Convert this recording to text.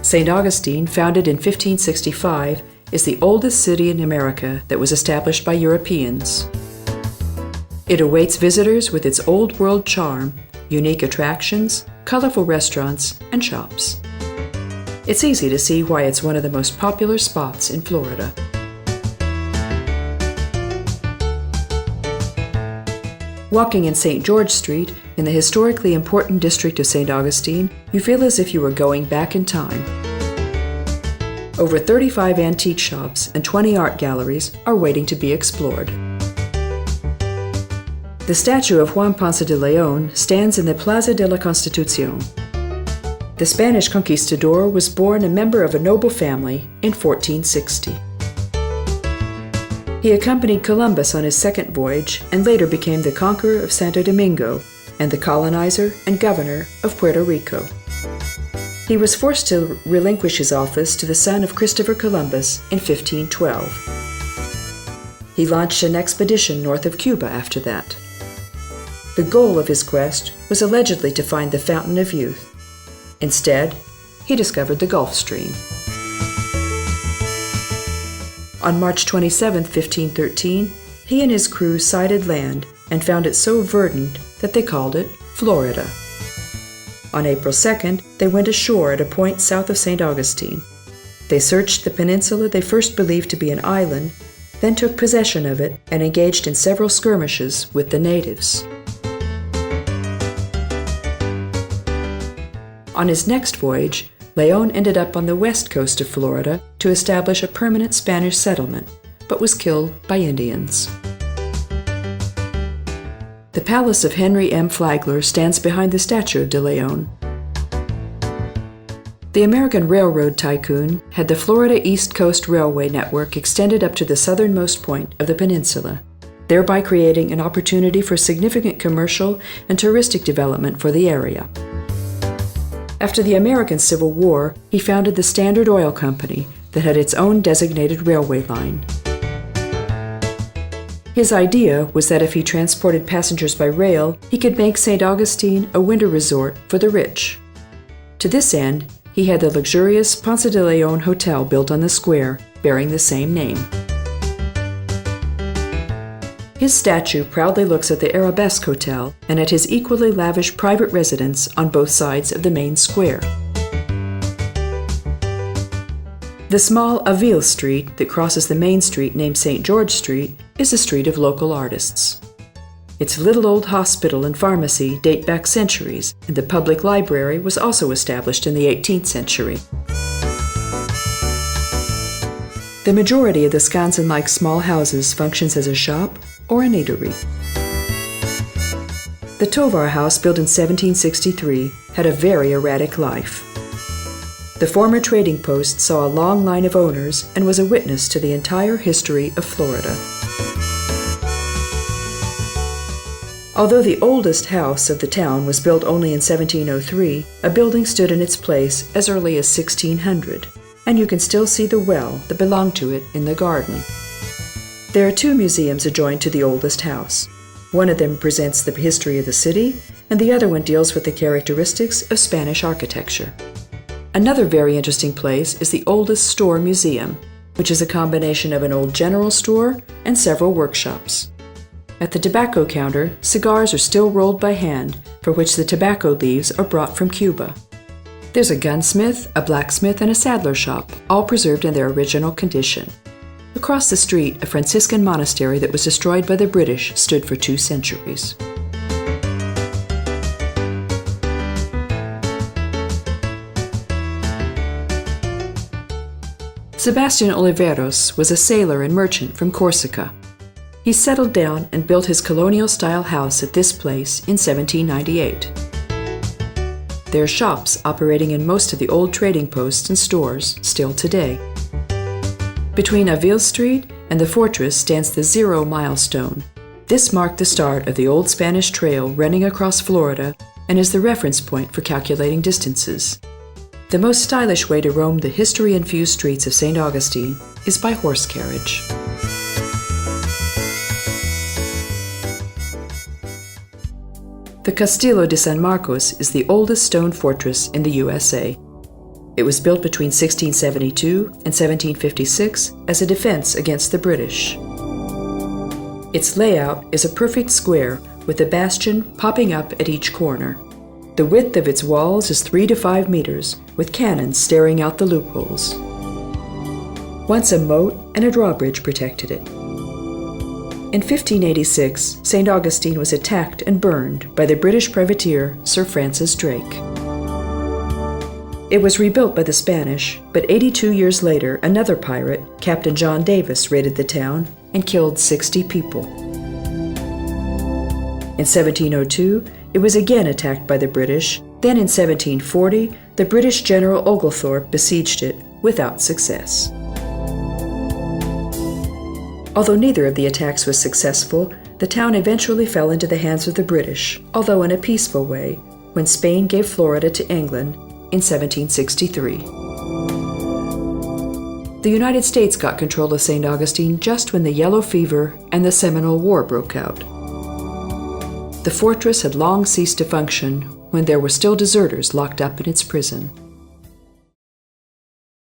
St. Augustine, founded in 1565, is the oldest city in America that was established by Europeans. It awaits visitors with its old world charm, unique attractions, colorful restaurants, and shops. It's easy to see why it's one of the most popular spots in Florida. Walking in St. George Street, in the historically important district of St. Augustine, you feel as if you were going back in time. Over 35 antique shops and 20 art galleries are waiting to be explored. The statue of Juan Ponce de Leon stands in the Plaza de la Constitución. The Spanish conquistador was born a member of a noble family in 1460. He accompanied Columbus on his second voyage and later became the conqueror of Santo Domingo and the colonizer and governor of Puerto Rico. He was forced to relinquish his office to the son of Christopher Columbus in 1512. He launched an expedition north of Cuba after that. The goal of his quest was allegedly to find the Fountain of Youth. Instead, he discovered the Gulf Stream. On March 27, 1513, he and his crew sighted land and found it so verdant that they called it Florida. On April 2nd, they went ashore at a point south of St. Augustine. They searched the peninsula they first believed to be an island, then took possession of it and engaged in several skirmishes with the natives. On his next voyage, Leon ended up on the west coast of Florida to establish a permanent Spanish settlement, but was killed by Indians. The palace of Henry M. Flagler stands behind the statue of De Leon. The American railroad tycoon had the Florida East Coast Railway network extended up to the southernmost point of the peninsula, thereby creating an opportunity for significant commercial and touristic development for the area. After the American Civil War, he founded the Standard Oil Company that had its own designated railway line. His idea was that if he transported passengers by rail, he could make St. Augustine a winter resort for the rich. To this end, he had the luxurious Ponce de Leon Hotel built on the square, bearing the same name. His statue proudly looks at the Arabesque Hotel and at his equally lavish private residence on both sides of the main square. The small Avila Street that crosses the main street named St. George Street is a street of local artists. Its little old hospital and pharmacy date back centuries, and the public library was also established in the 18th century. The majority of the sconson-like small houses functions as a shop or an eatery. The Tovar House, built in 1763, had a very erratic life. The former trading post saw a long line of owners and was a witness to the entire history of Florida. Although the oldest house of the town was built only in 1703, a building stood in its place as early as 1600, and you can still see the well that belonged to it in the garden. There are two museums adjoined to the oldest house. One of them presents the history of the city, and the other one deals with the characteristics of Spanish architecture. Another very interesting place is the oldest store museum, which is a combination of an old general store and several workshops. At the tobacco counter, cigars are still rolled by hand, for which the tobacco leaves are brought from Cuba. There's a gunsmith, a blacksmith, and a saddler shop, all preserved in their original condition. Across the street, a Franciscan monastery that was destroyed by the British stood for 2 centuries. Sebastian Oliveros was a sailor and merchant from Corsica. He settled down and built his colonial-style house at this place in 1798. There are shops operating in most of the old trading posts and stores still today. Between Avila Street and the fortress stands the Zero Milestone. This marked the start of the old Spanish trail running across Florida and is the reference point for calculating distances. The most stylish way to roam the history-infused streets of St. Augustine is by horse carriage. The Castillo De San Marcos is the oldest stone fortress in the USA. It was built between 1672 and 1756 as a defense against the British. Its layout is a perfect square with a bastion popping up at each corner. The width of its walls is 3 to 5 meters, with cannons staring out the loopholes. Once a moat and a drawbridge protected it. In 1586, St. Augustine was attacked and burned by the British privateer Sir Francis Drake. It was rebuilt by the Spanish, but 82 years later, another pirate, Captain John Davis, raided the town and killed 60 people. In 1702, it was again attacked by the British. Then in 1740, the British General Oglethorpe besieged it without success. Although neither of the attacks was successful, the town eventually fell into the hands of the British, although in a peaceful way, when Spain gave Florida to England in 1763. The United States got control of St. Augustine just when the Yellow Fever and the Seminole War broke out. The fortress had long ceased to function when there were still deserters locked up in its prison.